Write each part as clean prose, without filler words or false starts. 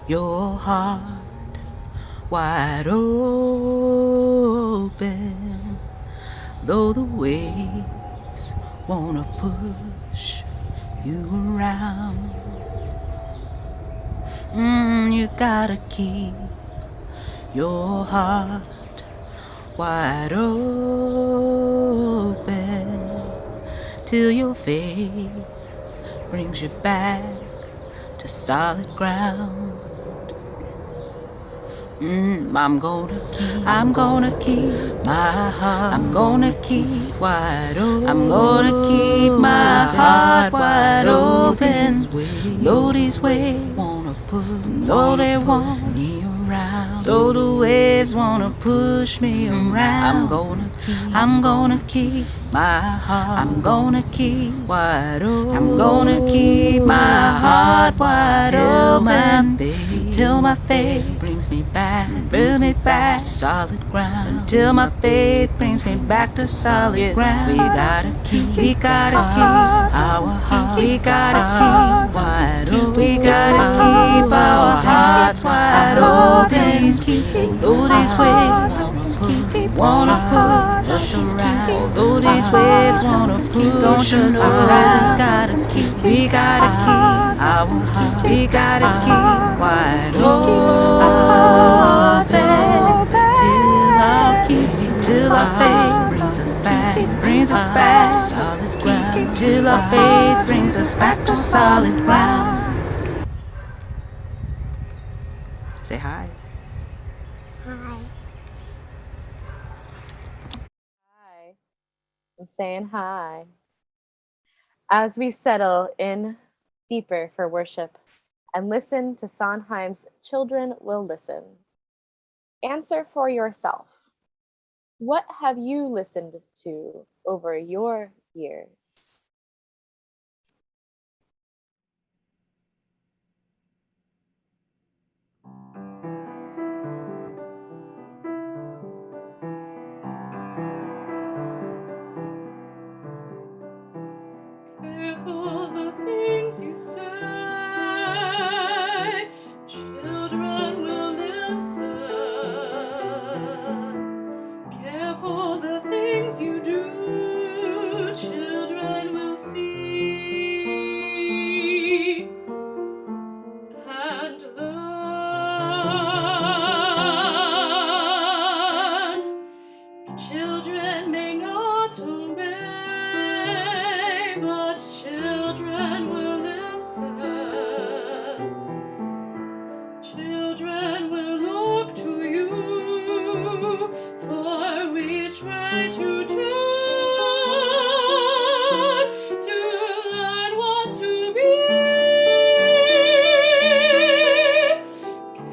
your heart wide open, though the waves wanna push you around. You gotta keep your heart wide open till your faith brings you back to solid ground. I'm gonna keep my heart. I'm gonna keep wide open. I'm gonna keep my heart wide open. Though these waves wanna though they want me around, though the waves wanna push me around, I'm gonna keep my heart. I'm gonna keep wide open. I'm gonna keep my heart wide open till my faith brings me back to solid ground. Until my faith brings me back to solid ground. We gotta keep our heart. We gotta keep wide open. We gotta keep our hearts wide open. Though these waves wanna put us around, although these waves wanna push us around, we gotta keep our heart. We gotta keep wide open till our faith brings us back to solid ground. Till our faith brings us back to solid ground. Say hi. Hi. Hi. I'm saying hi. As we settle in deeper for worship and listen to Sondheim's Children Will Listen, answer for yourself. What have you listened to over your years? Careful the things you say, children will listen. Careful the things you do, children will see and learn. Children may not obey, but children will listen. Children will look to you, for we try to learn what to be.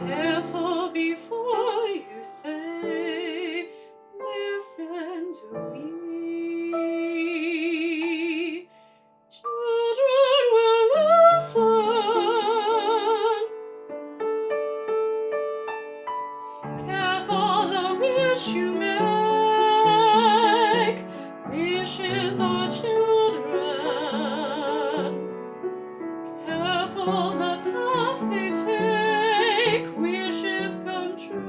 Careful before you say, listen to me. Children will listen. Careful the wish you make. Wishes are children. Careful the path they take. Wishes come true.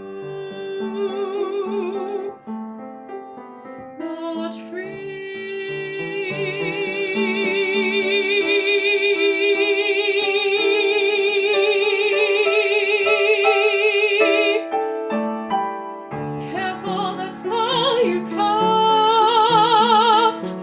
Not free. Careful the smile you cast.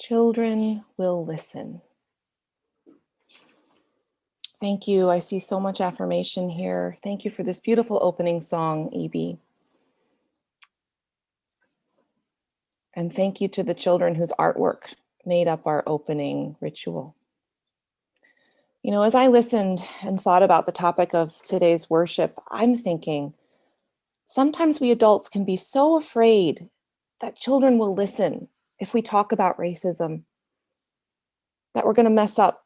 Children will listen. Thank you. I see so much affirmation here. Thank you for this beautiful opening song, Ebee. And thank you to the children whose artwork made up our opening ritual. You know, as I listened and thought about the topic of today's worship, I'm thinking, sometimes we adults can be so afraid that children will listen if we talk about racism, that we're going to mess up,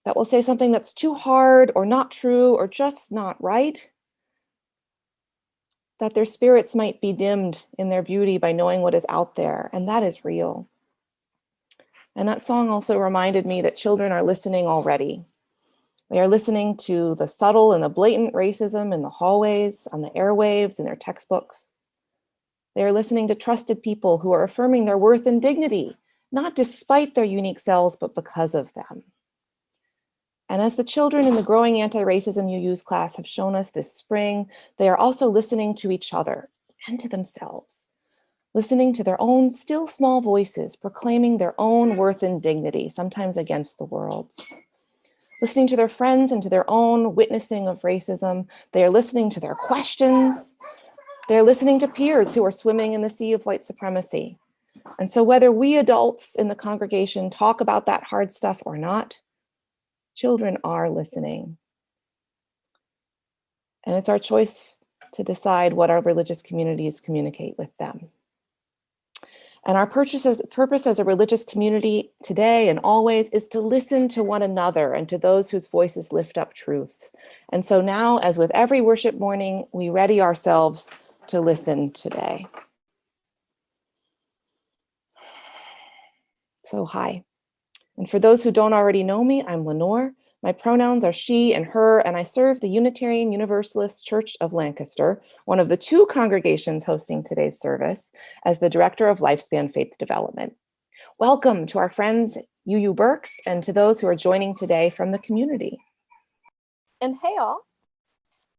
that we'll say something that's too hard or not true or just not right, that their spirits might be dimmed in their beauty by knowing what is out there, and that is real. And that song also reminded me that children are listening already. They are listening to the subtle and the blatant racism in the hallways, on the airwaves, in their textbooks. They are listening to trusted people who are affirming their worth and dignity, not despite their unique selves, but because of them. And as the children in the Growing Anti-Racism UU's class have shown us this spring, they are also listening to each other and to themselves, listening to their own still small voices, proclaiming their own worth and dignity, sometimes against the world's. Listening to their friends and to their own witnessing of racism. They are listening to their questions. They're listening to peers who are swimming in the sea of white supremacy. And so whether we adults in the congregation talk about that hard stuff or not, children are listening. And it's our choice to decide what our religious communities communicate with them. And our purpose as a religious community today and always is to listen to one another and to those whose voices lift up truth. And so now, as with every worship morning, we ready ourselves to listen today. So hi. And for those who don't already know me, I'm Lenore. My pronouns are she and her, and I serve the Unitarian Universalist Church of Lancaster, one of the two congregations hosting today's service, as the Director of Lifespan Faith Development. Welcome to our friends UU Berks and to those who are joining today from the community. And hey all,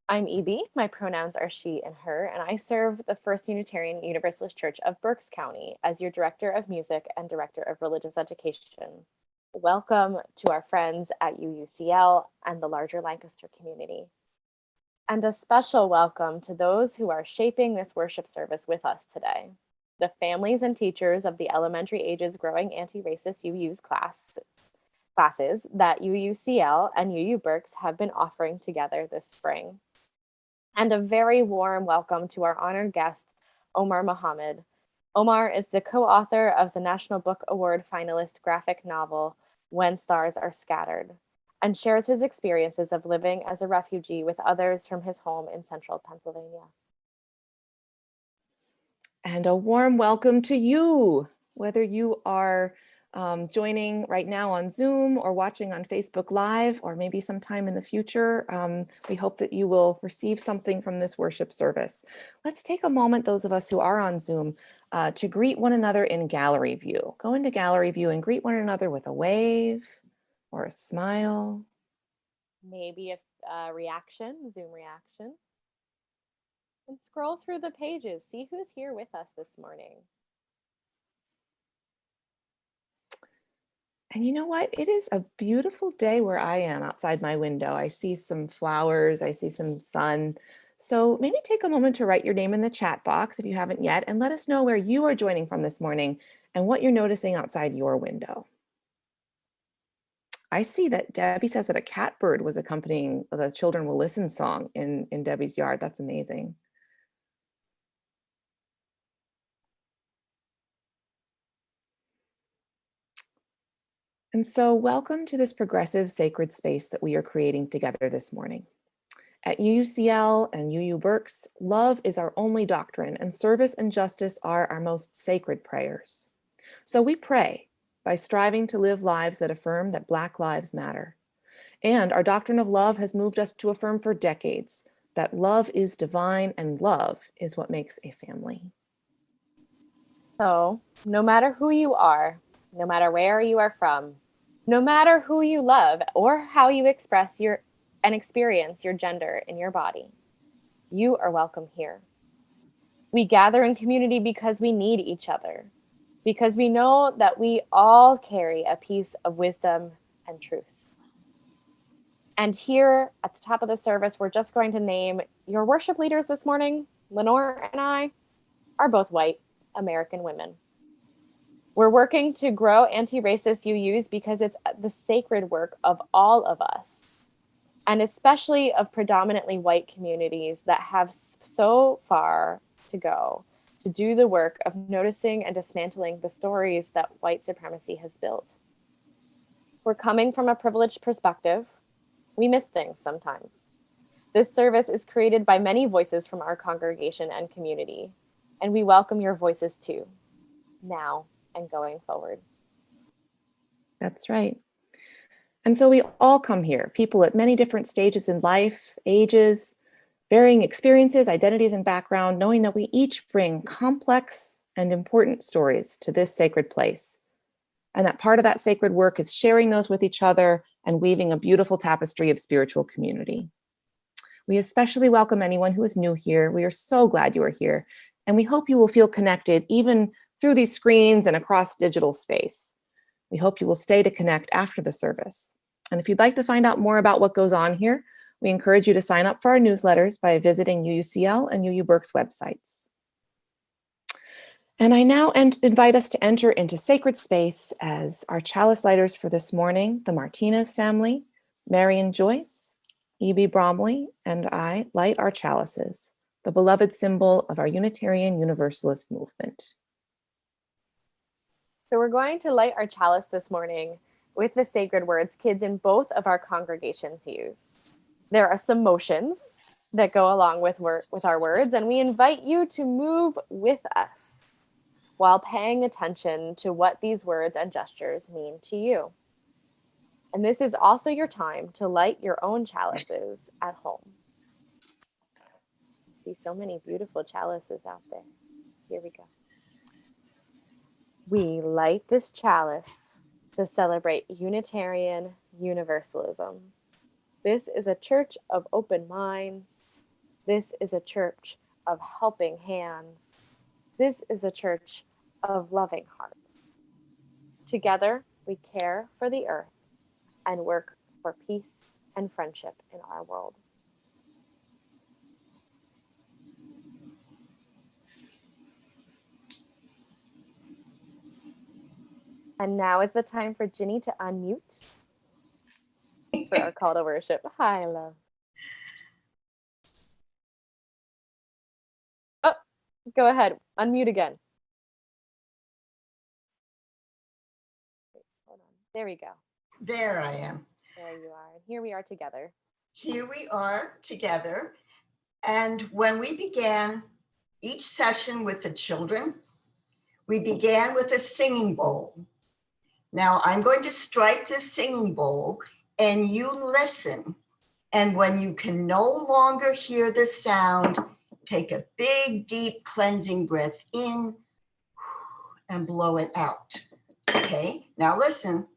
I'm Ebee, my pronouns are she and her, and I serve the First Unitarian Universalist Church of Berks County as your Director of Music and Director of Religious Education. Welcome to our friends at UUCL and the larger Lancaster community. And a special welcome to those who are shaping this worship service with us today. The families and teachers of the elementary ages Growing Anti-Racist UU's classes that UUCL and UU Berks have been offering together this spring. And a very warm welcome to our honored guest, Omar Mohamed. Omar is the co-author of the National Book Award finalist graphic novel, When Stars Are Scattered, and shares his experiences of living as a refugee with others from his home in central Pennsylvania. And a warm welcome to you, whether you are joining right now on Zoom or watching on Facebook Live, or maybe sometime in the future. We hope that you will receive something from this worship service. Let's take a moment, those of us who are on Zoom, to greet one another in gallery view. Go into gallery view and greet one another with a wave or a smile. Maybe a reaction, Zoom reaction. And scroll through the pages, see who's here with us this morning. And you know what? It is a beautiful day where I am outside my window. I see some flowers, I see some sun. So maybe take a moment to write your name in the chat box if you haven't yet, and let us know where you are joining from this morning and what you're noticing outside your window. I see that Debbie says that a catbird was accompanying the Children Will Listen song in Debbie's yard. That's amazing. And so welcome to this progressive sacred space that we are creating together this morning. At UUCL and UU Berks, love is our only doctrine and service and justice are our most sacred prayers. So we pray by striving to live lives that affirm that Black lives matter. And our doctrine of love has moved us to affirm for decades that love is divine and love is what makes a family. So, no matter who you are, no matter where you are from, no matter who you love or how you express and experience your gender in your body, you are welcome here. We gather in community because we need each other. because we know that we all carry a piece of wisdom and truth. And here at the top of the service, we're just going to name your worship leaders this morning. Lenore and I are both white American women. We're working to grow anti-racist UUs because it's the sacred work of all of us, and especially of predominantly white communities that have so far to go to do the work of noticing and dismantling the stories that white supremacy has built. We're coming from a privileged perspective. We miss things sometimes. This service is created by many voices from our congregation and community, and we welcome your voices too, now and going forward. That's right. And so we all come here, people at many different stages in life, ages, varying experiences, identities, and background, knowing that we each bring complex and important stories to this sacred place. And that part of that sacred work is sharing those with each other and weaving a beautiful tapestry of spiritual community. We especially welcome anyone who is new here. We are so glad you are here. And we hope you will feel connected even through these screens and across digital space. We hope you will stay to connect after the service. And if you'd like to find out more about what goes on here, we encourage you to sign up for our newsletters by visiting UUCL and UU Berks websites. And I now invite us to enter into sacred space as our chalice lighters for this morning, the Martinez family, Marion Joyce, Ebee Bromley, and I light our chalices, the beloved symbol of our Unitarian Universalist movement. So we're going to light our chalice this morning with the sacred words kids in both of our congregations use. There are some motions that go along with our words, and we invite you to move with us while paying attention to what these words and gestures mean to you. And this is also your time to light your own chalices at home. I see so many beautiful chalices out there. Here we go. We light this chalice to celebrate Unitarian Universalism. This is a church of open minds. This is a church of helping hands. This is a church of loving hearts. Together, we care for the earth and work for peace and friendship in our world. And now is the time for Ginny to unmute for our call to worship. Hi, love. Oh, go ahead. Unmute again. Hold on. There we go. There I am. There you are. And here we are together. Here we are together. And when we began each session with the children, we began with a singing bowl. Now I'm going to strike this singing bowl and you listen. And when you can no longer hear the sound, take a big, deep cleansing breath in and blow it out. Okay, now listen.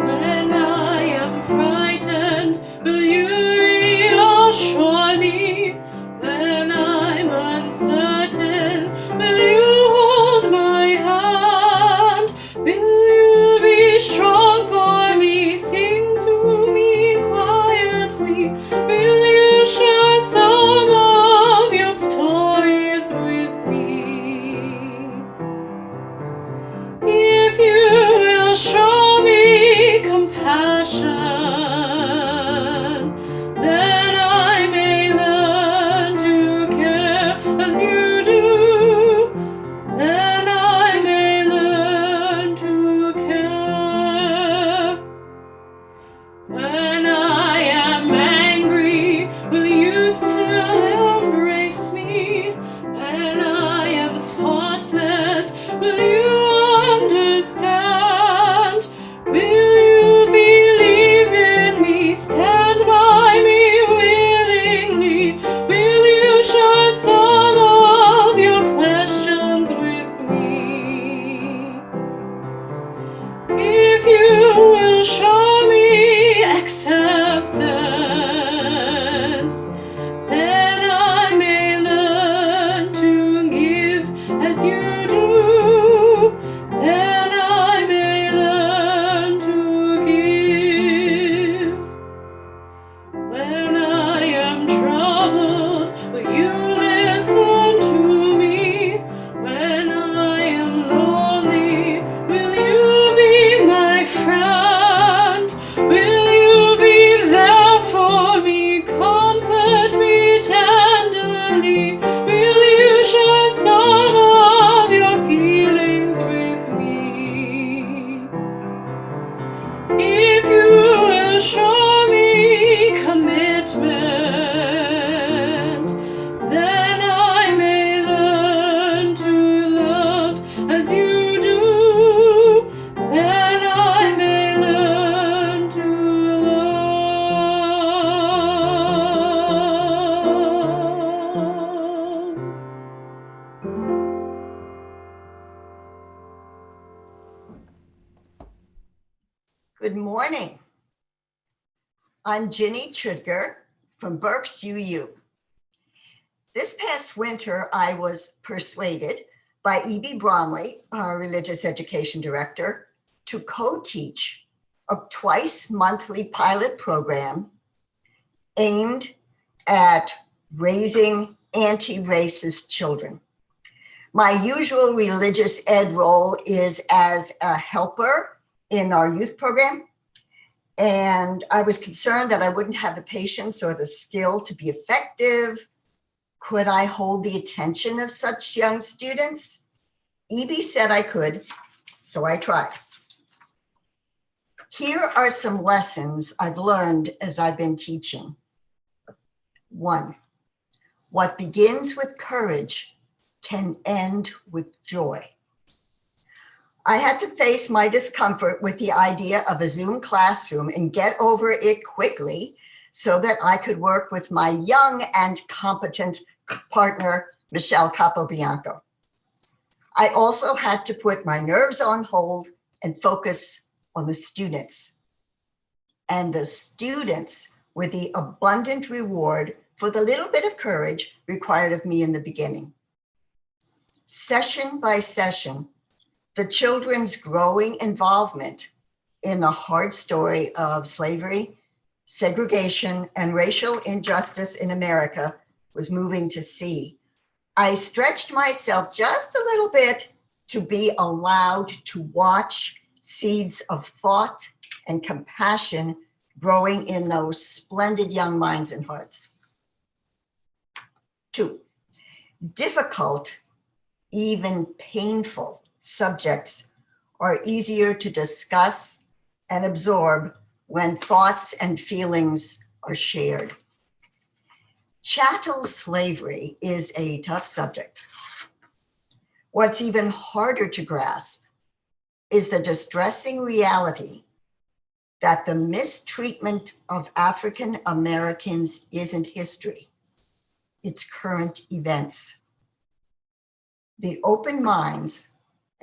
When I am frightened, will you reassure me? When I'm uncertain, will you hold my hand? Will you be strong for me? Sing to me quietly. Will you share some of your stories with me? If you will show me compassion, then I may learn to care as you do. Then I may learn to care. When I am angry, will you still embrace me? When I am thoughtless, will you understand? Will you be Good morning. I'm Ginny Trudger from Berks UU. This past winter, I was persuaded by Ebee Bromley, our religious education director, to co-teach a twice monthly pilot program aimed at raising anti-racist children. My usual religious ed role is as a helper in our youth program. And I was concerned that I wouldn't have the patience or the skill to be effective. Could I hold the attention of such young students? Ebee said I could, so I tried. Here are some lessons I've learned as I've been teaching. 1, what begins with courage can end with joy. I had to face my discomfort with the idea of a Zoom classroom and get over it quickly so that I could work with my young and competent partner, Michelle Capobianco. I also had to put my nerves on hold and focus on the students. And the students were the abundant reward for the little bit of courage required of me in the beginning. Session by session, the children's growing involvement in the hard story of slavery, segregation, and racial injustice in America was moving to see. I stretched myself just a little bit to be allowed to watch seeds of thought and compassion growing in those splendid young minds and hearts. 2, difficult, even painful subjects are easier to discuss and absorb when thoughts and feelings are shared. Chattel slavery is a tough subject. What's even harder to grasp is the distressing reality that the mistreatment of African Americans isn't history, it's current events. The open minds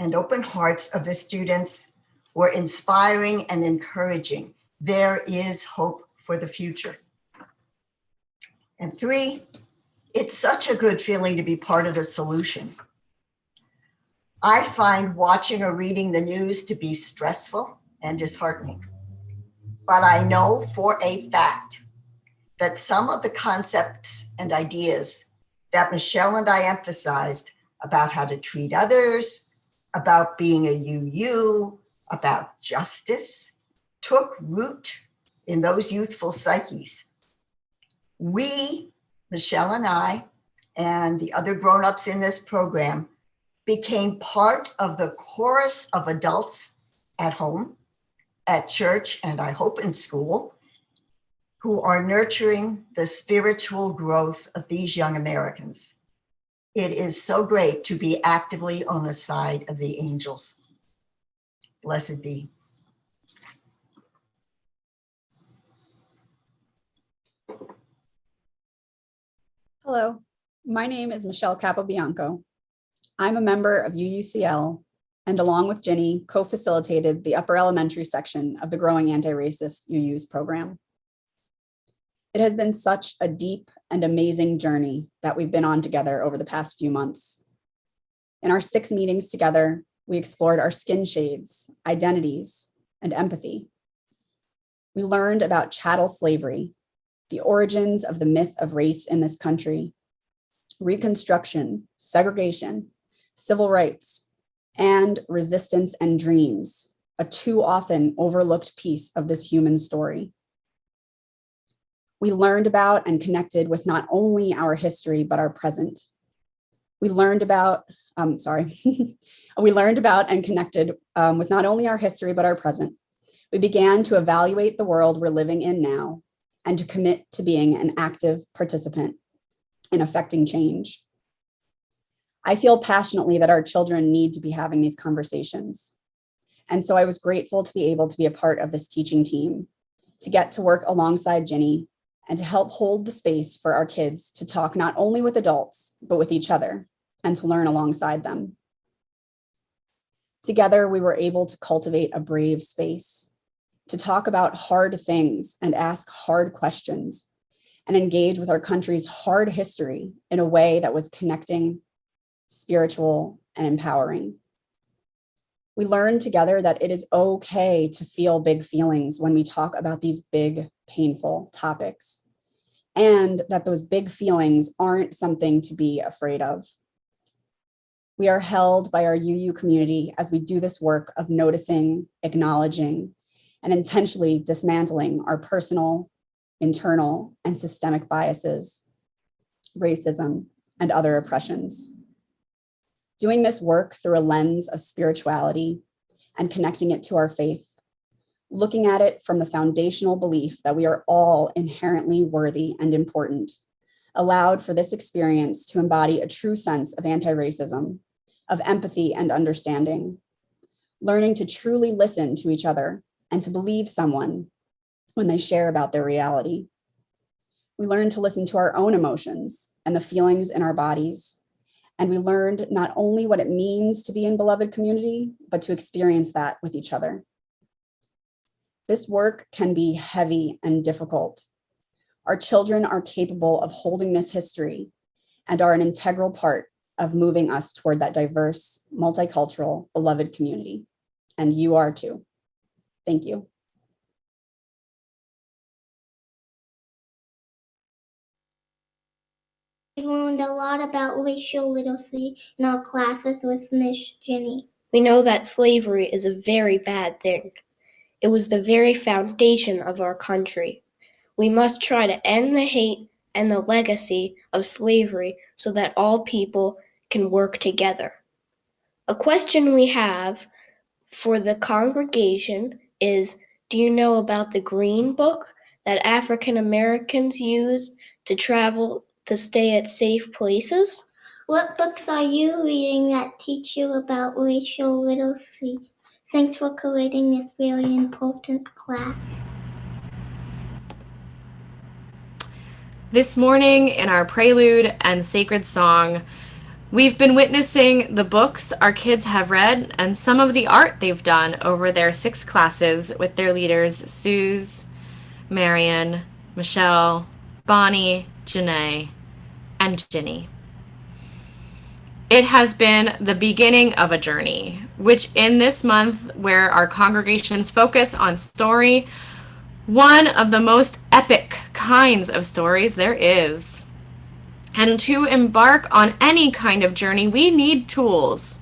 and open hearts of the students were inspiring and encouraging. There is hope for the future. And 3, it's such a good feeling to be part of the solution. I find watching or reading the news to be stressful and disheartening. But I know for a fact that some of the concepts and ideas that Michelle and I emphasized about how to treat others, about being a UU, about justice, took root in those youthful psyches. We, Michelle and I, and the other grown-ups in this program became part of the chorus of adults at home, at church, and I hope in school, who are nurturing the spiritual growth of these young Americans. It is so great to be actively on the side of the angels. Blessed be. Hello, my name is Michelle Capobianco. I'm a member of UUCL and along with Ginny, co-facilitated the upper elementary section of the Growing Anti-Racist UU's program. It has been such a deep and amazing journey that we've been on together over the past few months. In our 6 meetings together, we explored our skin shades, identities, and empathy. We learned about chattel slavery, the origins of the myth of race in this country, Reconstruction, segregation, civil rights, and resistance and dreams, a too often overlooked piece of this human story. We learned about and connected with not only our history, but our present. We learned about, we learned about and connected with not only our history, but our present. We began to evaluate the world we're living in now and to commit to being an active participant in affecting change. I feel passionately that our children need to be having these conversations. And so I was grateful to be able to be a part of this teaching team, to get to work alongside Ginny and to help hold the space for our kids to talk not only with adults, but with each other and to learn alongside them. Together, we were able to cultivate a brave space. to talk about hard things and ask hard questions and engage with our country's hard history in a way that was connecting, spiritual, and empowering. We learned together that it is okay to feel big feelings when we talk about these big, painful topics, and that those big feelings aren't something to be afraid of. We are held by our UU community as we do this work of noticing, acknowledging, and intentionally dismantling our personal, internal, and systemic biases, racism, and other oppressions. Doing this work through a lens of spirituality and connecting it to our faith, looking at it from the foundational belief that we are all inherently worthy and important, allowed for this experience to embody a true sense of anti-racism, of empathy and understanding, learning to truly listen to each other and to believe someone when they share about their reality. We learned to listen to our own emotions and the feelings in our bodies. And we learned not only what it means to be in beloved community, but to experience that with each other. This work can be heavy and difficult. Our children are capable of holding this history and are an integral part of moving us toward that diverse, multicultural, beloved community. And you are too. Thank you. We've learned a lot about racial literacy in our classes with Miss Jenny. We know that slavery is a very bad thing. It was the very foundation of our country. We must try to end the hate and the legacy of slavery so that all people can work together. A question we have for the congregation is, do you know about the Green Book that African Americans use to travel to stay at safe places? What books are you reading that teach you about racial literacy? Thanks for creating this very important class. This morning in our prelude and sacred song, we've been witnessing the books our kids have read and some of the art they've done over their 6 classes with their leaders, Suze, Marion, Michelle, Bonnie, Janae, and Ginny. It has been the beginning of a journey, which in this month where our congregations focus on story, one of the most epic kinds of stories there is. And to embark on any kind of journey, we need tools.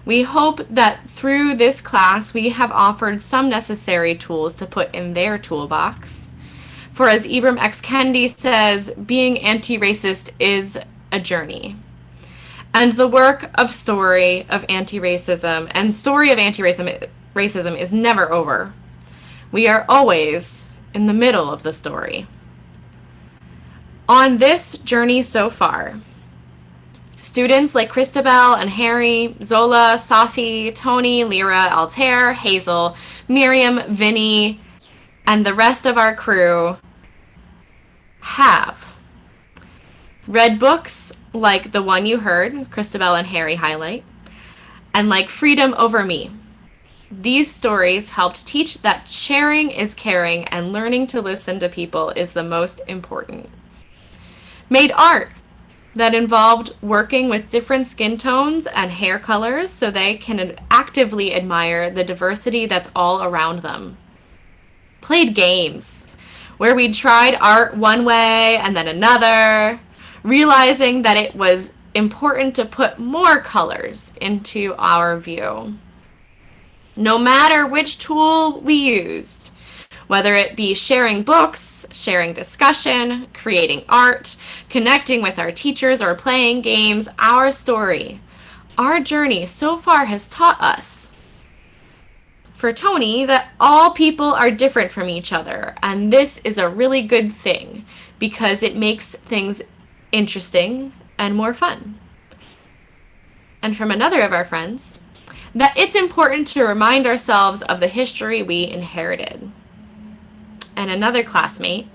We hope that through this class, we have offered some necessary tools to put in their toolbox. For as Ibram X. Kendi says, being anti-racist is a journey. And the work of story of anti-racism and story of anti-racism is never over. We are always in the middle of the story. On this journey so far, students like Christabel and Harry, Zola, Safi, Tony, Lyra, Altair, Hazel, Miriam, Vinny, and the rest of our crew have read books like the one you heard Christabel and Harry highlight, and like Freedom Over Me. These stories helped teach that sharing is caring and learning to listen to people is the most important. Made art that involved working with different skin tones and hair colors so they can actively admire the diversity that's all around them. Played games where we tried art one way and then another, realizing that it was important to put more colors into our view. No matter which tool we used, whether it be sharing books, sharing discussion, creating art, connecting with our teachers, or playing games, our story, our journey so far has taught us, for Tony, that all people are different from each other, and this is a really good thing because it makes things interesting and more fun. And from another of our friends, that it's important to remind ourselves of the history we inherited. And another classmate,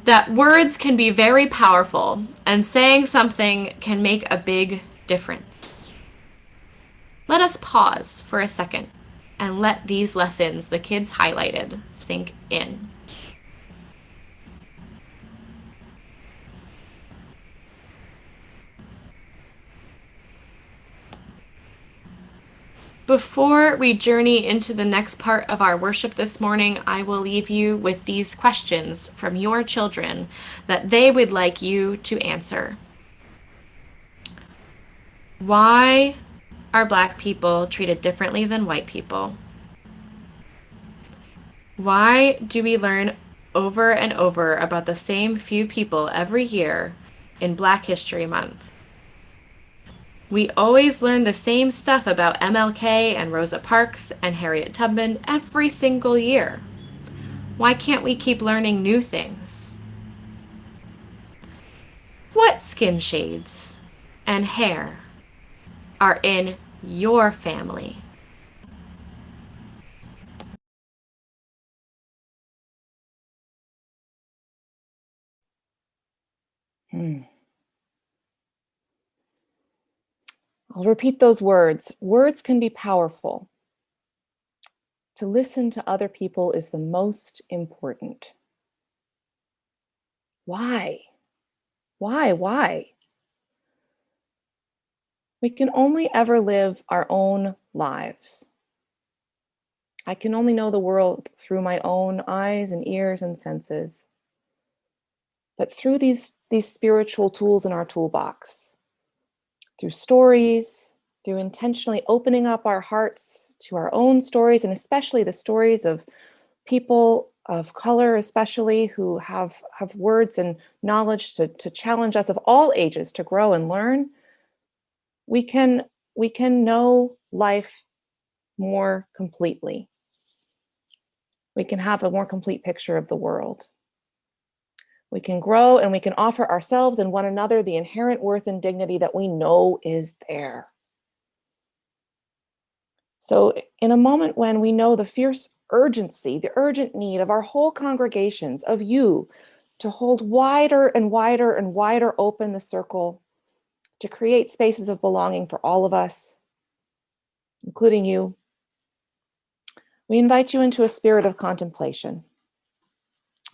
that words can be very powerful and saying something can make a big difference. Let us pause for a second and let these lessons the kids highlighted sink in. Before we journey into the next part of our worship this morning, I will leave you with these questions from your children that they would like you to answer. Why are Black people treated differently than white people? Why do we learn over and over about the same few people every year in Black History Month? We always learn the same stuff about MLK and Rosa Parks and Harriet Tubman every single year. Why can't we keep learning new things? What skin shades and hair are in your family? I'll repeat those words. Words can be powerful. To listen to other people is the most important. Why? Why? We can only ever live our own lives. I can only know the world through my own eyes and ears and senses. But through these spiritual tools in our toolbox, through stories, through intentionally opening up our hearts to our own stories, and especially the stories of people of color, especially who have words and knowledge to challenge us of all ages to grow and learn, we can know life more completely. We can have a more complete picture of the world. We can grow and we can offer ourselves and one another the inherent worth and dignity that we know is there. So in a moment when we know the fierce urgency, the urgent need of our whole congregations, of you, to hold wider and wider and wider open the circle, to create spaces of belonging for all of us, including you, we invite you into a spirit of contemplation.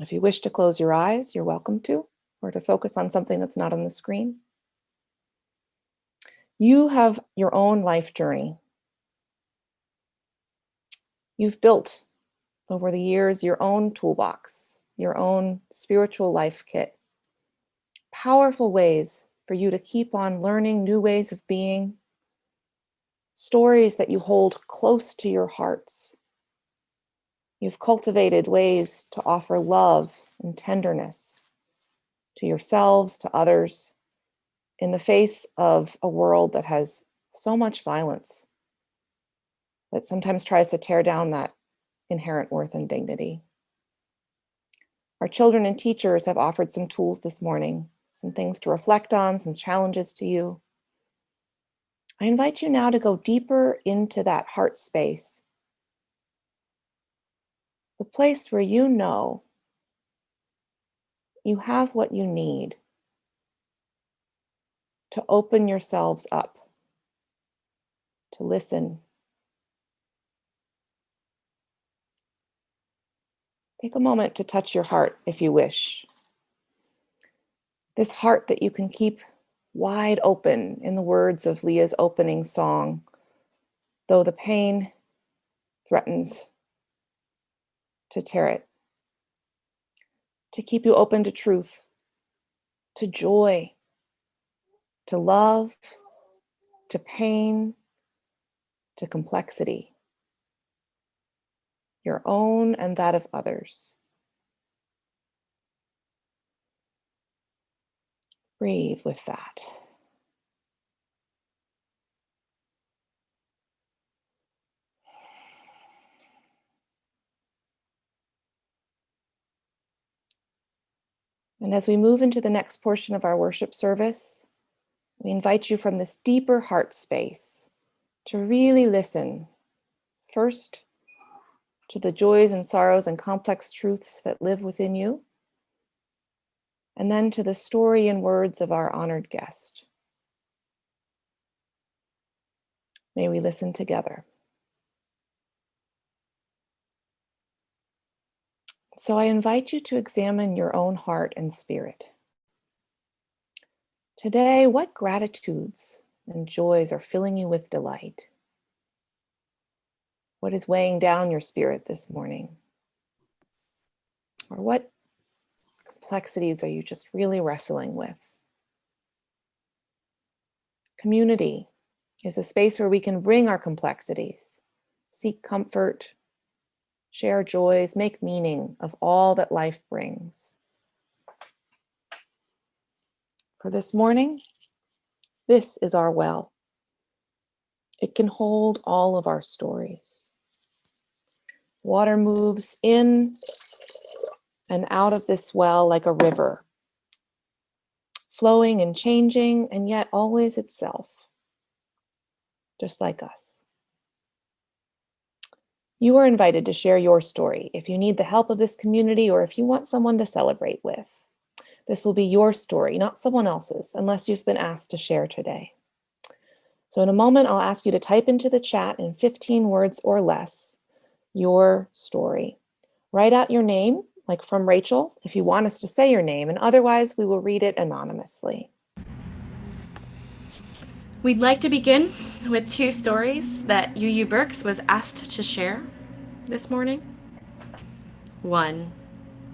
If you wish to close your eyes, you're welcome to, or to focus on something that's not on the screen. You have your own life journey. You've built over the years your own toolbox, your own spiritual life kit. Powerful ways for you to keep on learning new ways of being, stories that you hold close to your hearts. You've cultivated ways to offer love and tenderness to yourselves, to others, in the face of a world that has so much violence, that sometimes tries to tear down that inherent worth and dignity. Our children and teachers have offered some tools this morning, some things to reflect on, some challenges to you. I invite you now to go deeper into that heart space, the place where you know you have what you need to open yourselves up, to listen. Take a moment to touch your heart if you wish. This heart that you can keep wide open, in the words of Leah's opening song, though the pain threatens to tear it. To keep you open to truth, to joy, to love, to pain, to complexity, your own and that of others. Breathe with that. And as we move into the next portion of our worship service, we invite you from this deeper heart space to really listen, first, to the joys and sorrows and complex truths that live within you, and then to the story and words of our honored guest. May we listen together. So I invite you to examine your own heart and spirit. Today, what gratitudes and joys are filling you with delight? What is weighing down your spirit this morning? Or what complexities are you just really wrestling with? Community is a space where we can bring our complexities, seek comfort, share joys, make meaning of all that life brings. For this morning, this is our well. It can hold all of our stories. Water moves in and out of this well like a river, flowing and changing, and yet always itself, just like us. You are invited to share your story if you need the help of this community or if you want someone to celebrate with. This will be your story, not someone else's, unless you've been asked to share today. So in a moment, I'll ask you to type into the chat in 15 words or less your story. Write out your name, like from Rachel, if you want us to say your name, and otherwise we will read it anonymously. We'd like to begin with 2 stories that UU Berks was asked to share this morning. 1,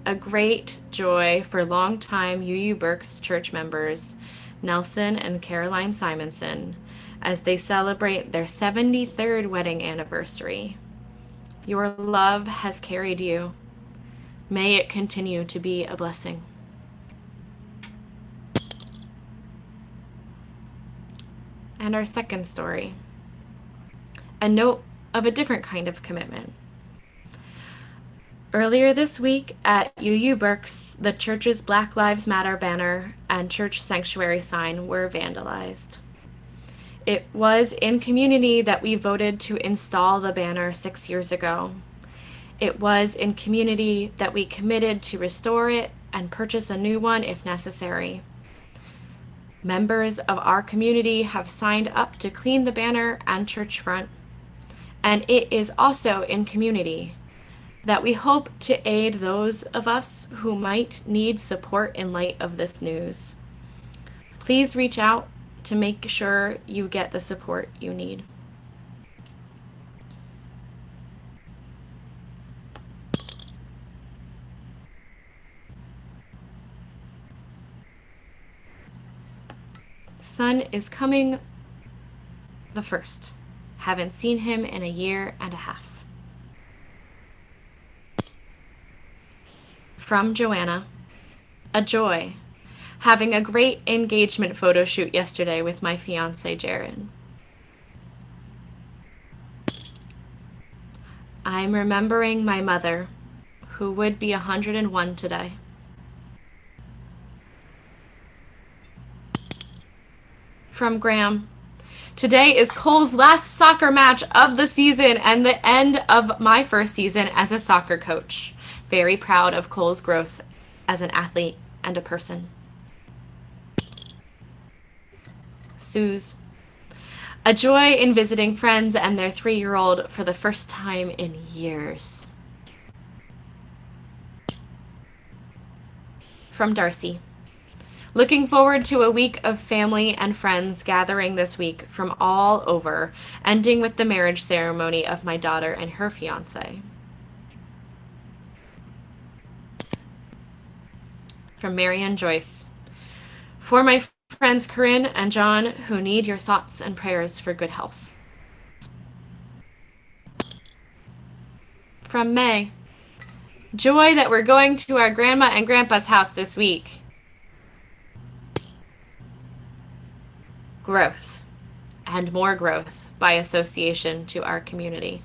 a great joy for longtime UU Berks church members, Nelson and Caroline Simonson, as they celebrate their 73rd wedding anniversary. Your love has carried you. May it continue to be a blessing. And our second story, a note of a different kind of commitment. Earlier this week at UU Berks, the church's Black Lives Matter banner and church sanctuary sign were vandalized. It was in community that we voted to install the banner 6 years ago. It was in community that we committed to restore it and purchase a new one if necessary. Members of our community have signed up to clean the banner and church front. And it is also in community that we hope to aid those of us who might need support in light of this news. Please reach out to make sure you get the support you need. Son is coming the 1st. Haven't seen him in a year and a half. From Joanna, a joy. Having a great engagement photo shoot yesterday with my fiance, Jared. I'm remembering my mother, who would be 101 today. From Graham, today is Cole's last soccer match of the season and the end of my first season as a soccer coach. Very proud of Cole's growth as an athlete and a person. Suze, a joy in visiting friends and their 3-year-old for the first time in years. From Darcy, looking forward to a week of family and friends gathering this week from all over, ending with the marriage ceremony of my daughter and her fiance. From Marianne Joyce, for my friends Corinne and John who need your thoughts and prayers for good health. From May, joy that we're going to our grandma and grandpa's house this week. Growth, and more growth by association to our community.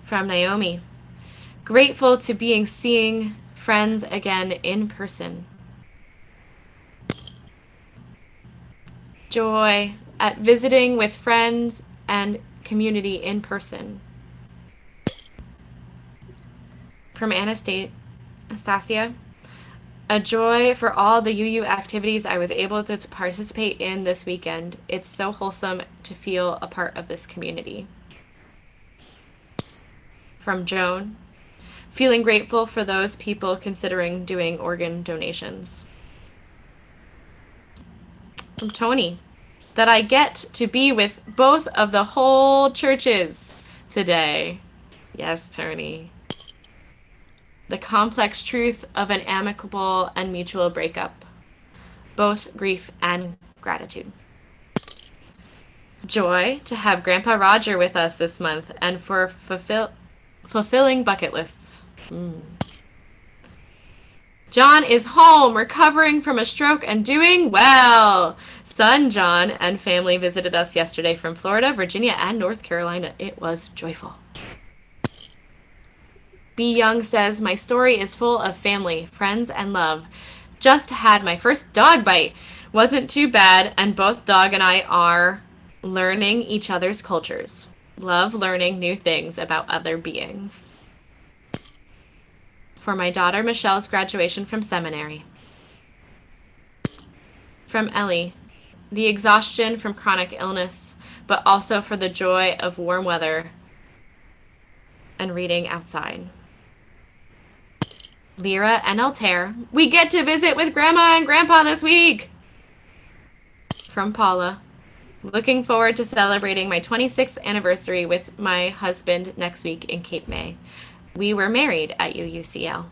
From Naomi, grateful to seeing friends again in person. Joy at visiting with friends and community in person. From Anastasia, a joy for all the UU activities I was able to participate in this weekend. It's so wholesome to feel a part of this community. from Joan. Feeling grateful for those people considering doing organ donations. From Tony, that I get to be with both of the whole churches today. Yes, Tony. The complex truth of an amicable and mutual breakup. Both grief and gratitude. Joy to have Grandpa Roger with us this month and for fulfilling bucket lists. John is home, recovering from a stroke and doing well. Son John and family visited us yesterday from Florida, Virginia, and North Carolina. It was joyful. B. Young says, my story is full of family, friends, and love. Just had my first dog bite. Wasn't too bad, and both dog and I are learning each other's cultures. Love learning new things about other beings. For my daughter Michelle's graduation from seminary. From Ellie, the exhaustion from chronic illness, but also for the joy of warm weather and reading outside. Lyra and Altair, we get to visit with Grandma and Grandpa this week. From Paula, looking forward to celebrating my 26th anniversary with my husband next week in Cape May. We were married at UUCL.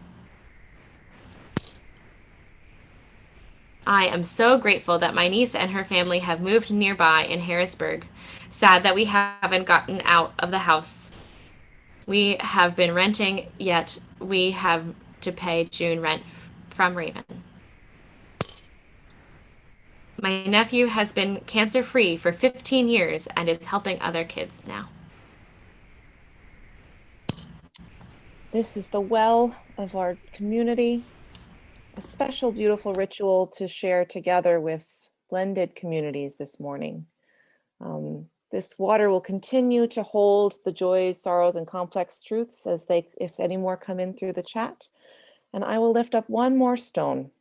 I am so grateful that my niece and her family have moved nearby in Harrisburg. Sad that we haven't gotten out of the house. We have been renting, yet we have to pay June rent from Raven. My nephew has been cancer-free for 15 years and is helping other kids now. This is the well of our community, a special, beautiful ritual to share together with blended communities this morning. This water will continue to hold the joys, sorrows, and complex truths as if any more come in through the chat. And I will lift up one more stone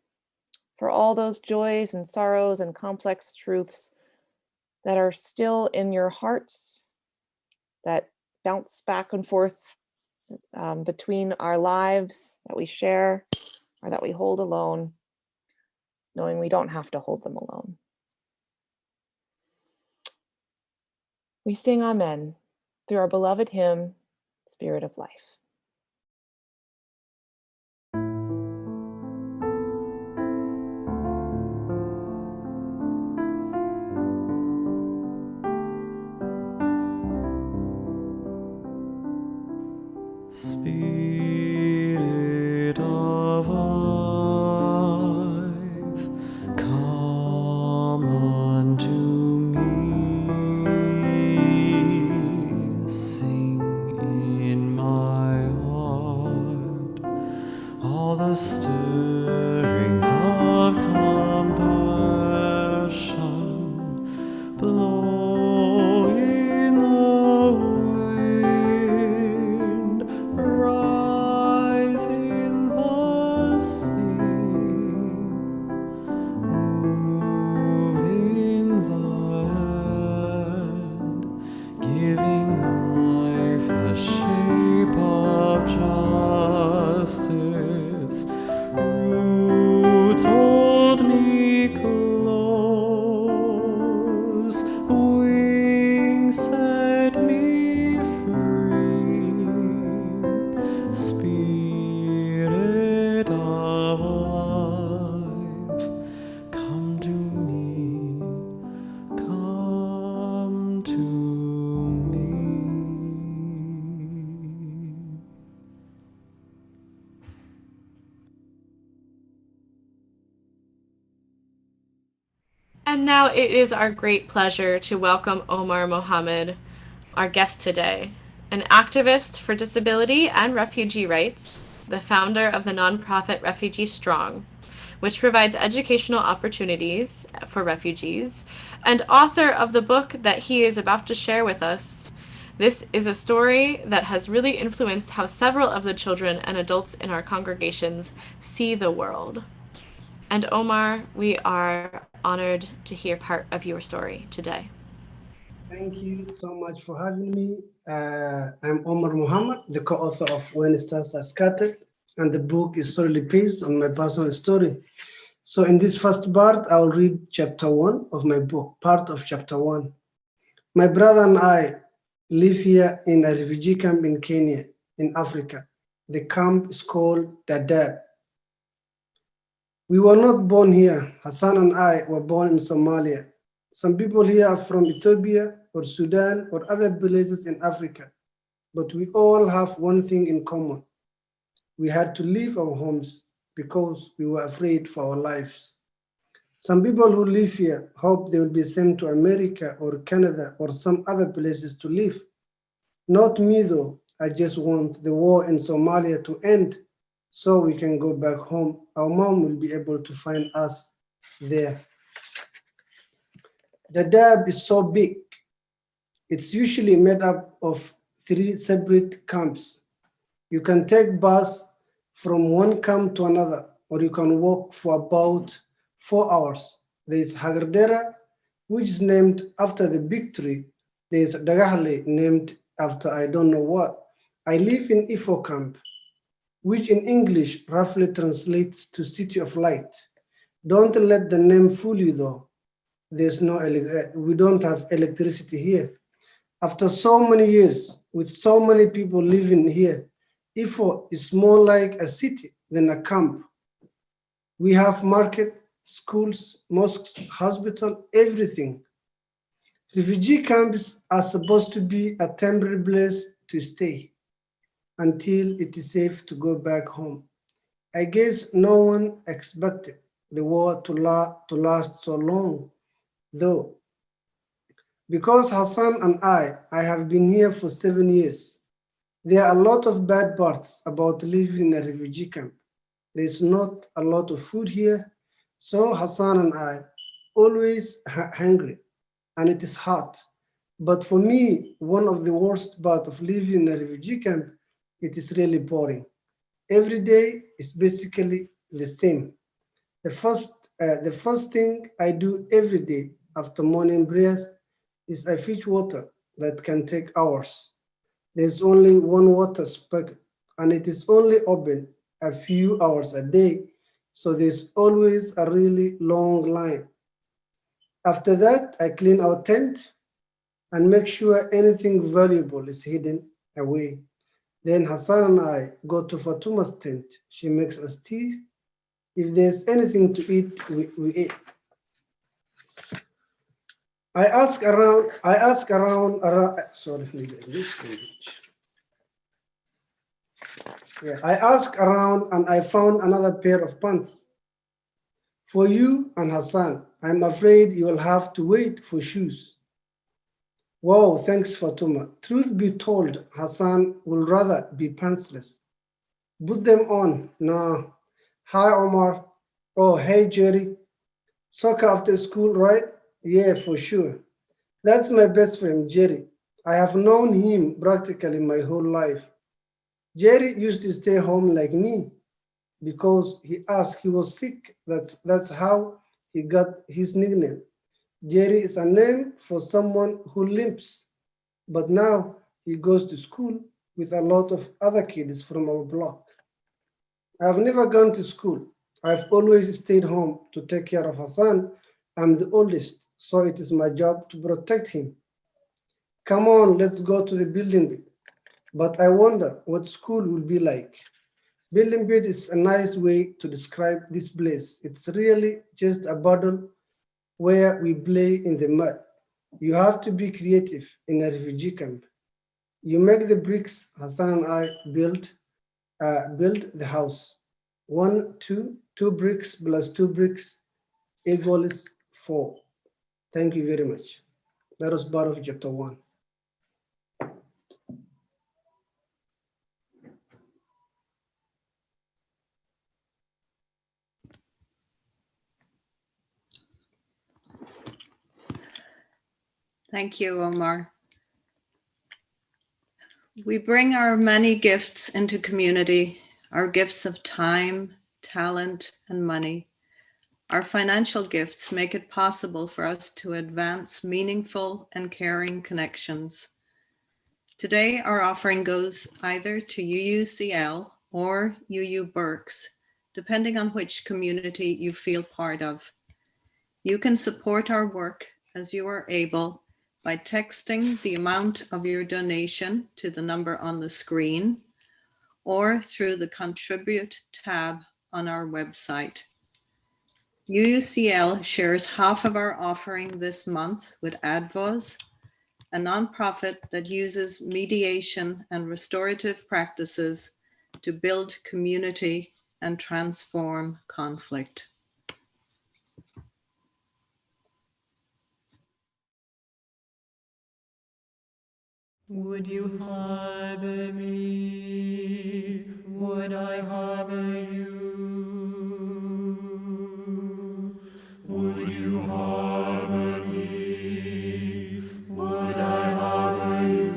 for all those joys and sorrows and complex truths that are still in your hearts, that bounce back and forth between our lives that we share or that we hold alone, knowing we don't have to hold them alone. We sing Amen through our beloved hymn, Spirit of Life. Spirit of life, come unto me. Sing in my heart all the stirrings of compassion. Blow in the wind, rise in the sea, move in the hand, giving life the shape of justice. Roots hold me close, wings set me free. Spirit of life, come to me, come to me. And now it is our great pleasure to welcome Omar Mohamed, our guest today, an activist for disability and refugee rights, the founder of the nonprofit Refugee Strong, which provides educational opportunities for refugees, and author of the book that he is about to share with us. This is a story that has really influenced how several of the children and adults in our congregations see the world. And Omar, we are honored to hear part of your story today. Thank you so much for having me. I'm Omar Mohamed, the co-author of When Stars Are Scattered, and the book is solely based on my personal story. So in this first part, I'll read chapter 1 of my book, part of chapter 1. My brother and I live here in a refugee camp in Kenya, in Africa. The camp is called Dadaab. We were not born here. Hassan and I were born in Somalia. Some people here are from Ethiopia or Sudan or other places in Africa, but we all have one thing in common. We had to leave our homes because we were afraid for our lives. Some people who live here hope they will be sent to America or Canada or some other places to live. Not me though. I just want the war in Somalia to end so we can go back home. Our mom will be able to find us there. The Dadaab is so big. It's usually made up of 3 separate camps. You can take bus from one camp to another, or you can walk for about 4 hours. There is Hagardera, which is named after the big tree. There is Dagahle, named after I don't know what. I live in Ifo camp, which in English roughly translates to City of Light. Don't let the name fool you though. We don't have electricity here. After so many years, with so many people living here, Ifo is more like a city than a camp. We have market, schools, mosques, hospital, everything. Refugee camps are supposed to be a temporary place to stay until it is safe to go back home. I guess no one expected the war to last so long, though. Because Hassan and I have been here for 7 years. There are a lot of bad parts about living in a refugee camp. There's not a lot of food here, so Hassan and I always hungry, and it is hot. But for me, one of the worst part of living in a refugee camp, it is really boring. Every day is basically the same. The first thing I do every day after morning prayers is I fetch water that can take hours. There's only one water spigot, and it is only open a few hours a day, so there's always a really long line. After that, I clean our tent and make sure anything valuable is hidden away. Then Hassan and I go to Fatuma's tent. She makes us tea. If there's anything to eat, we eat. I ask around, sorry, this language. Yeah, I asked around and I found another pair of pants. For you and Hassan, I'm afraid you will have to wait for shoes. Wow, thanks Fatuma. Truth be told, Hassan will rather be pantsless. Put them on. No. Hi Omar. Oh, hey Jerry. Soccer after school, right? Yeah, for sure. That's my best friend, Jerry. I have known him practically my whole life. Jerry used to stay home like me because he was sick. That's how he got his nickname. Jerry is a name for someone who limps, but now he goes to school with a lot of other kids from our block. I've never gone to school. I've always stayed home to take care of Hassan. I'm the oldest, so it is my job to protect him. Come on, let's go to the building bit. But I wonder what school will be like. Building bit is a nice way to describe this place. It's really just a bottle where we play in the mud. You have to be creative in a refugee camp. You make the bricks. Hassan and I build the house. 2 bricks plus 2 bricks equals 4. Thank you very much. That was part of chapter 1. Thank you, Omar. We bring our many gifts into community, our gifts of time, talent, and money. Our financial gifts make it possible for us to advance meaningful and caring connections. Today, our offering goes either to UUCL or UU Berks, depending on which community you feel part of. You can support our work as you are able by texting the amount of your donation to the number on the screen or through the Contribute tab on our website. UUCL shares half of our offering this month with ADVOS, a nonprofit that uses mediation and restorative practices to build community and transform conflict. Would you harbor me? Would I harbor you? Would you harbor me? Would I harbor you?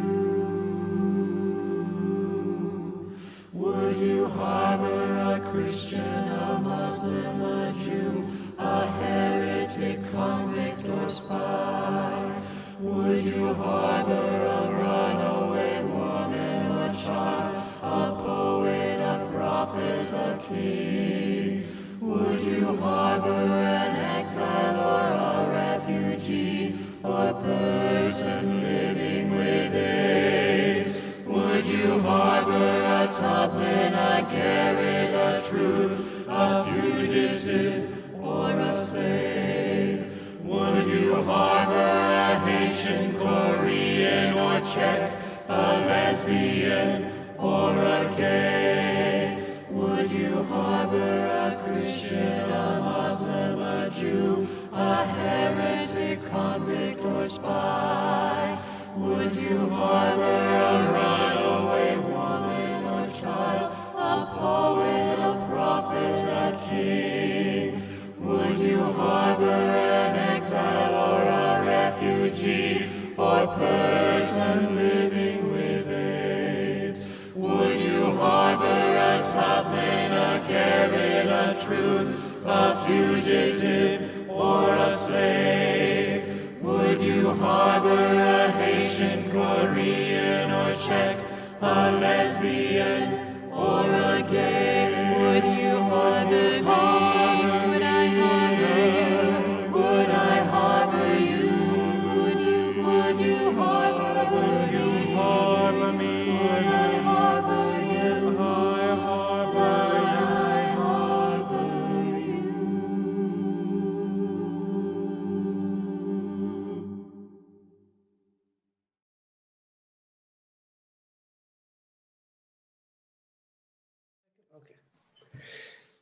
Would you harbor a Christian, a Muslim, a Jew, a heretic, convict, or spy? Would you harbor a runaway woman or child, a poet, a prophet, a king? Would you harbor an exile or a refugee, or person living with AIDS? Would you harbor a Tubman, a Garrett, a Truth, a fugitive, or a slave? Would you harbor a Haitian, Korean, or Czech, a lesbian, or a gay? Would you harbor a Christian, a Muslim, a Jew, a heretic, convict, or spy? Would you harbor a runaway woman or child, a poet, a prophet, a king? Would you harbor an exile or a refugee, or person living with AIDS? Would you harbor a Tubman, a Garrett, a Truth, a fugitive, or a slave? Would you harbor a Haitian, Korean, or Czech, a lesbian, or a gay? Would you harbor me? Would I harbor you? Would I harbor you? Would you harbor me? Would I harbor you? I harbor you.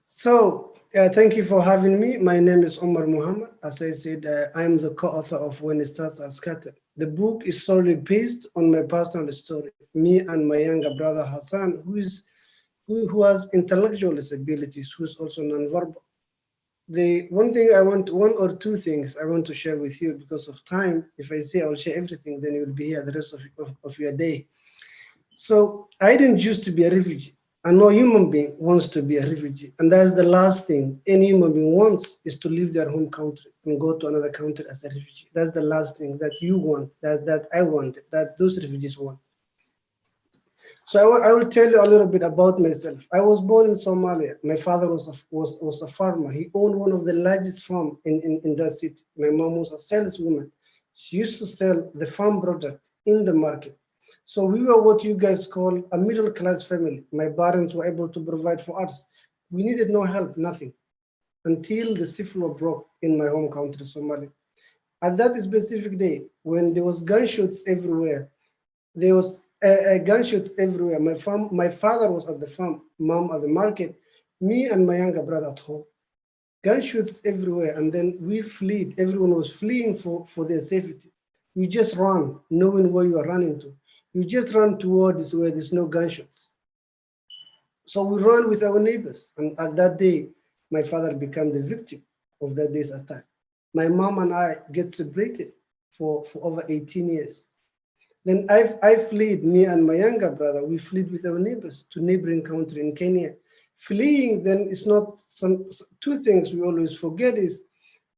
So, thank you for having me. My name is Omar Mohamed. As I said, I am the co-author of When It Starts Are Scattered. The book is solely based on my personal story. Me and my younger brother Hassan, who has intellectual disabilities, who is also nonverbal. The one or two things I want to share with you because of time. If I say I'll share everything, then you'll be here the rest of your day. So I didn't choose to be a refugee. And no human being wants to be a refugee. And that's the last thing any human being wants, is to leave their home country and go to another country as a refugee. That's the last thing that you want, that I want, that those refugees want. So I will tell you a little bit about myself. I was born in Somalia. My father was a farmer. He owned one of the largest farms in that city. My mom was a saleswoman. She used to sell the farm product in the market. So we were what you guys call a middle-class family. My parents were able to provide for us. We needed no help, nothing, until the civil war broke in my home country, Somalia. At that specific day, when there was gunshots everywhere, there was gunshots everywhere. My father was at the farm, mom at the market, me and my younger brother at home. Gunshots everywhere, and then we fled. Everyone was fleeing for their safety. You just run, knowing where you are running to. You just run towards where there's no gunshots. So we ran with our neighbors, and at that day, my father became the victim of that day's attack. My mom and I get separated for over 18 years. Then I fled, me and my younger brother, we fled with our neighbors to neighboring country in Kenya, Fleeing then is not two things we always forget is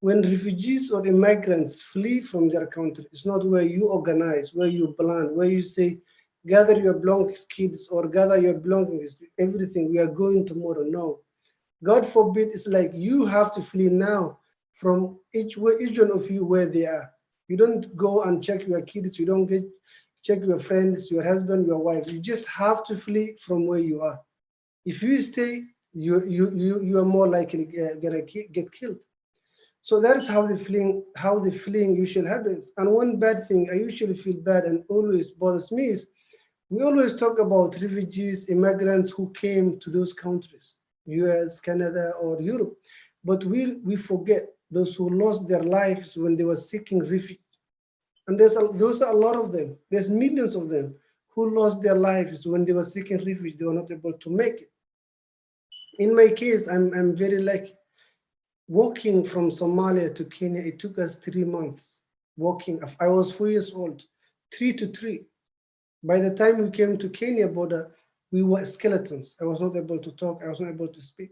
when refugees or immigrants flee from their country, it's not where you organize, where you plan, where you say, gather your belongings, kids, or gather your belongings, everything, we are going tomorrow. No. God forbid, it's like you have to flee now from each one of you where they are. You don't go and check your kids, you don't check your friends, your husband, your wife. You just have to flee from where you are. If you stay, you are more likely gonna get killed. So that is how the fleeing usually happens. And one bad thing I usually feel bad and always bothers me is we always talk about refugees, immigrants who came to those countries, US, Canada, or Europe. But we forget those who lost their lives when they were seeking refuge. And those are a lot of them. There's millions of them who lost their lives when they were seeking refuge. They were not able to make it. In my case, I'm very lucky. Walking from Somalia to Kenya, it took us 3 months walking. I was 4 years old, 3 to 3. By the time we came to Kenya border, we were skeletons. I was not able to talk. I was not able to speak.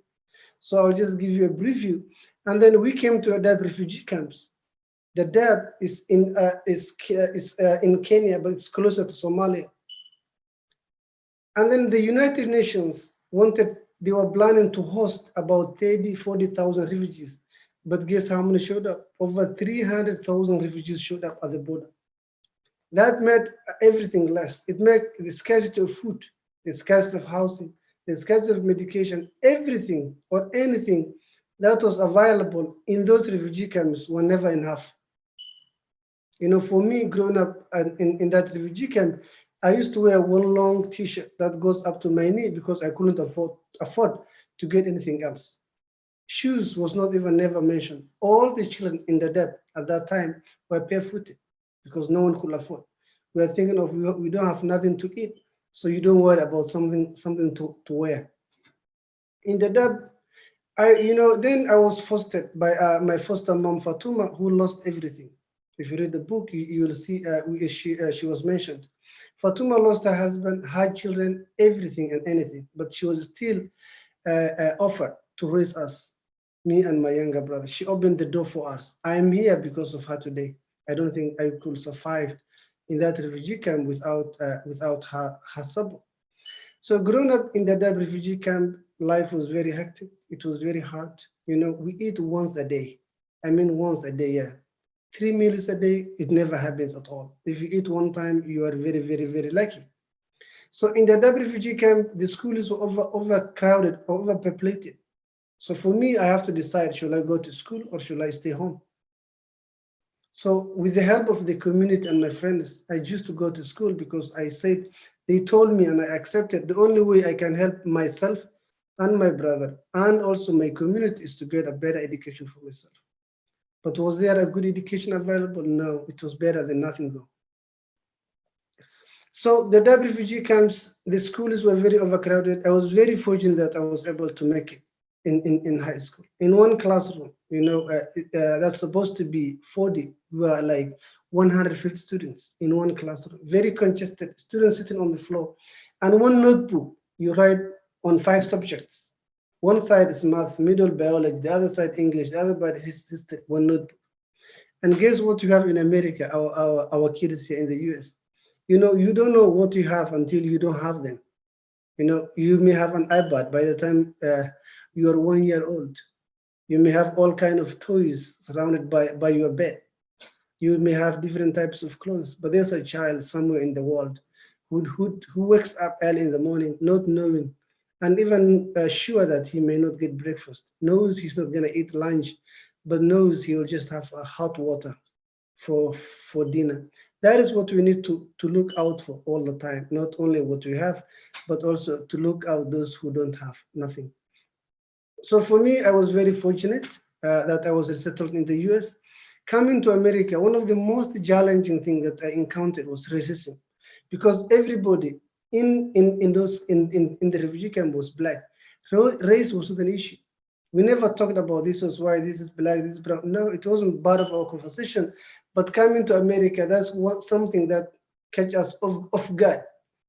So I'll just give you a preview. And then we came to Dadaab refugee camps. The Dadaab is in Kenya, but it's closer to Somalia. And then the United Nations they were planning to host about 40,000 refugees. But guess how many showed up? Over 300,000 refugees showed up at the border. That made everything less. It made the scarcity of food, the scarcity of housing, the scarcity of medication, everything or anything that was available in those refugee camps were never enough. You know, for me, growing up in that refugee camp, I used to wear one long t-shirt that goes up to my knee because I couldn't afford to get anything else. Shoes was not even never mentioned. All the children in the Dadaab at that time were barefooted because no one could afford. We are thinking of we don't have nothing to eat, so you don't worry about something to wear. In the Dadaab, then I was fostered by my foster mom Fatuma, who lost everything. If you read the book, you will see she was mentioned. Fatuma lost her husband, her children, everything and anything, but she was still offered to raise us, me and my younger brother. She opened the door for us. I am here because of her today. I don't think I could survive in that refugee camp without her support. So growing up in the Dadaab refugee camp, life was very hectic. It was very hard. You know, we eat once a day. I mean, once a day, yeah. 3 meals a day, it never happens at all. If you eat one time, you are very, very, very lucky. So in the Dadaab refugee camp, the school is overcrowded, overpopulated. So for me, I have to decide, should I go to school or should I stay home? So with the help of the community and my friends, I used to go to school because I said, they told me and I accepted the only way I can help myself and my brother and also my community is to get a better education for myself. But was there a good education available? No, it was better than nothing though. So the Dadaab refugee camps, the schools were very overcrowded. I was very fortunate that I was able to make it in high school. In one classroom, that's supposed to be 40, we were like 150 students in one classroom, very congested, students sitting on the floor. And one notebook, you write on 5 subjects. One side is math, middle biology, the other side English, the other side history, one notebook. And guess what you have in America, our kids here in the US? You know, you don't know what you have until you don't have them. You know, you may have an iPad by the time you are 1 year old. You may have all kinds of toys surrounded by your bed. You may have different types of clothes, but there's a child somewhere in the world who wakes up early in the morning not knowing and even sure that he may not get breakfast, knows he's not going to eat lunch, but knows he will just have hot water for dinner. That is what we need to look out for all the time, not only what we have, but also to look out those who don't have nothing. So for me, I was very fortunate that I was settled in the US. Coming to America, one of the most challenging things that I encountered was racism, because everybody in the refugee camp was black. Race was not an issue. We never talked about this was white, this is black, this is brown. No, it wasn't part of our conversation. But coming to America, that's something that catch us off guard.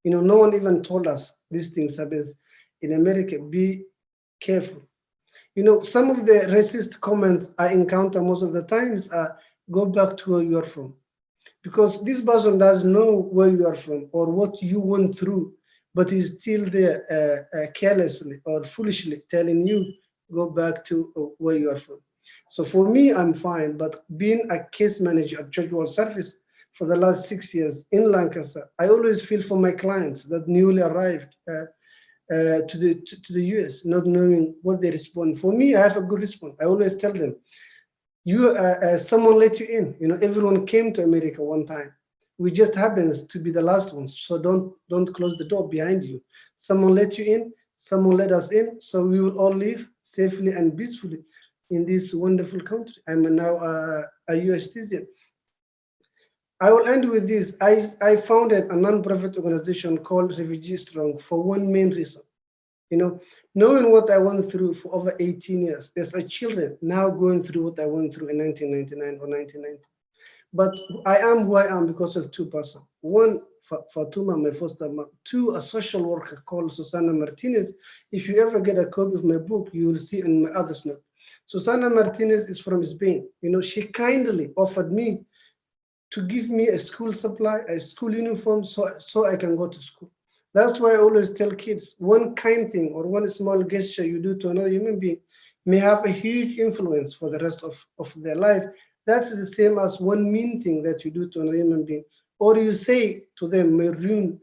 You know, no one even told us these things happens in America. Be careful. Some of the racist comments I encounter most of the times are, go back to where you are from. Because this person doesn't know where you are from or what you went through, but he's still there carelessly or foolishly telling you, go back to where you are from. So for me, I'm fine, but being a case manager at Church World Service for the last 6 years in Lancaster, I always feel for my clients that newly arrived to the US, not knowing what they respond. For me, I have a good response. I always tell them, someone let you in. Everyone came to America one time. We just happens to be the last ones. So don't close the door behind you. Someone let you in. Someone let us in. So we will all live safely and peacefully in this wonderful country. I'm now a US citizen. I will end with this. I founded a non-profit organization called Refugee Strong for one main reason. Knowing what I went through for over 18 years, there's a children now going through what I went through in 1999 or 1990. But I am who I am because of two persons. One, Fatuma, my foster mom. Two, a social worker called Susana Martinez. If you ever get a copy of my book, you will see in my others note. Susana Martinez is from Spain. She kindly offered me to give me a school supply, a school uniform, so I can go to school. That's why I always tell kids, one kind thing or one small gesture you do to another human being may have a huge influence for the rest of their life. That's the same as one mean thing that you do to another human being, or you say to them may ruin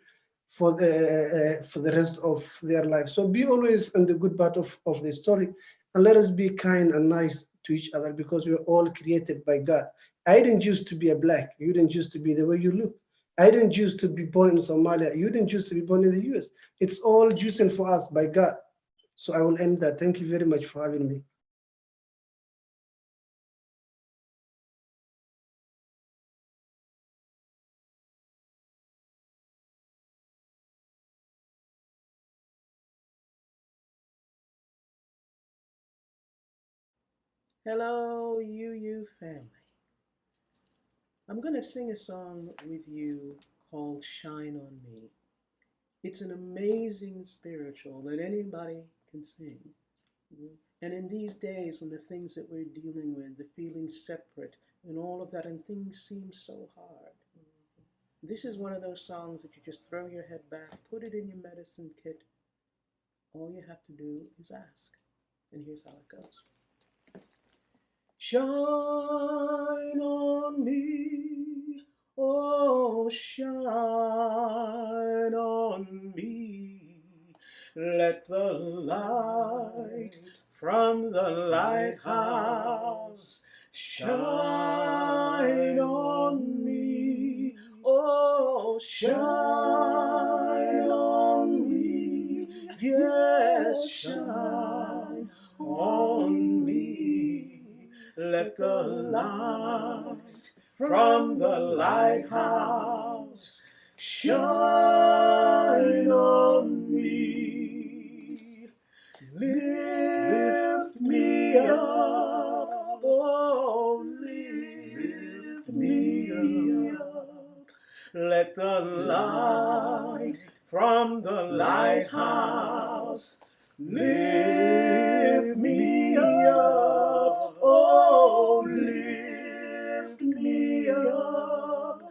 for the rest of their life. So be always on the good part of the story, and let us be kind and nice to each other because we're all created by God. I didn't choose to be a black. You didn't choose to be the way you look. I didn't choose to be born in Somalia. You didn't choose to be born in the US. It's all chosen for us by God. So I will end that. Thank you very much for having me. Hello, UU family. I'm going to sing a song with you called Shine on Me. It's an amazing spiritual that anybody can sing. And in these days when the things that we're dealing with, the feeling separate and all of that, and things seem so hard, this is one of those songs that you just throw your head back, put it in your medicine kit. All you have to do is ask. And here's how it goes. Shine on me, oh shine on me. Let the light from the lighthouse shine on me, oh shine on me. Yes, shine on me. Let the light from the lighthouse shine on me. Lift me up, oh, lift me up. Let the light from the lighthouse lift me up, oh, lift me up.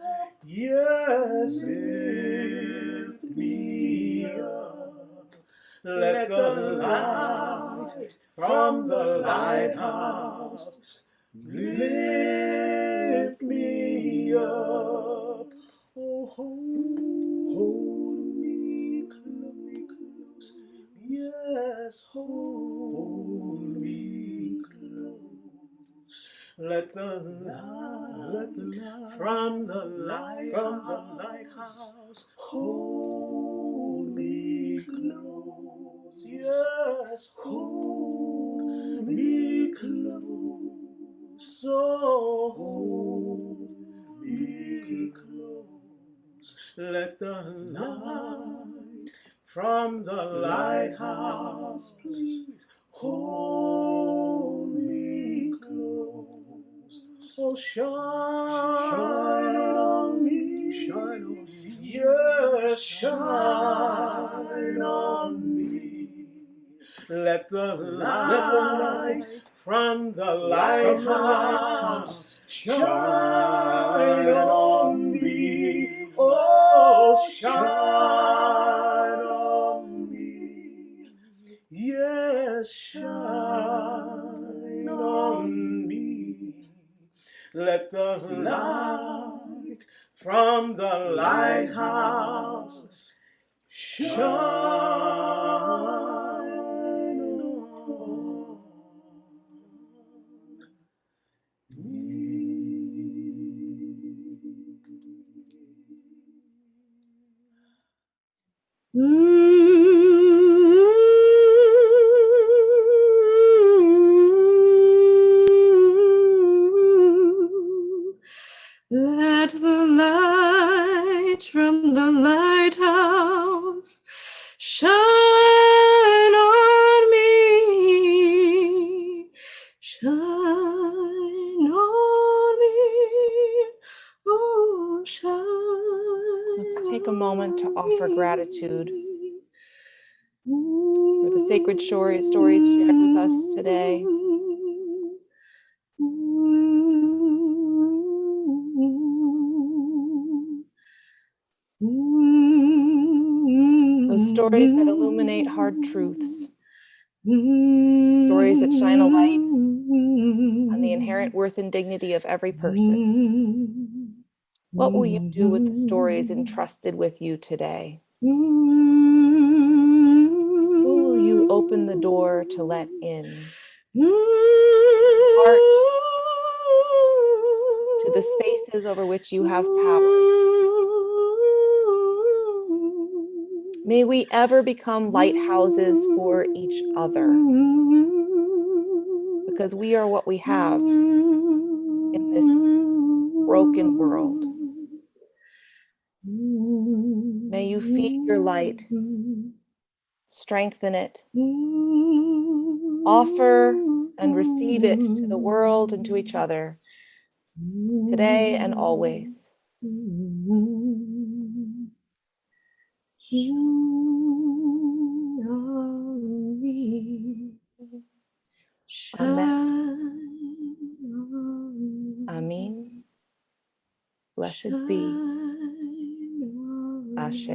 Yes, lift me up. Let the light from the lighthouse lift me up. Oh, hold me close. Yes, hold me close. Let the light from the lighthouse hold me close. Yes, hold me close. So hold me close. Let the light from the lighthouse, please hold me close. Oh, shine on me, shine on me. Yes, shine on me. Let the light from the lighthouse shine on me. Oh, shine on me. Yes, shine on me. Let the light from the lighthouse shine on Let the light from the lighthouse shine on me. Shine on me. Oh, shine. Let's take a moment to offer gratitude for the sacred stories shared with us today. Those stories that illuminate hard truths, stories that shine a light on the inherent worth and dignity of every person. What will you do with the stories entrusted with you today? Who will you open the door to let in? Heart to the spaces over which you have power. May we ever become lighthouses for each other, because we are what we have in this broken world. May you feed your light, strengthen it, offer and receive it to the world and to each other, today and always. Amen. Amen. Blessed be. Ashe.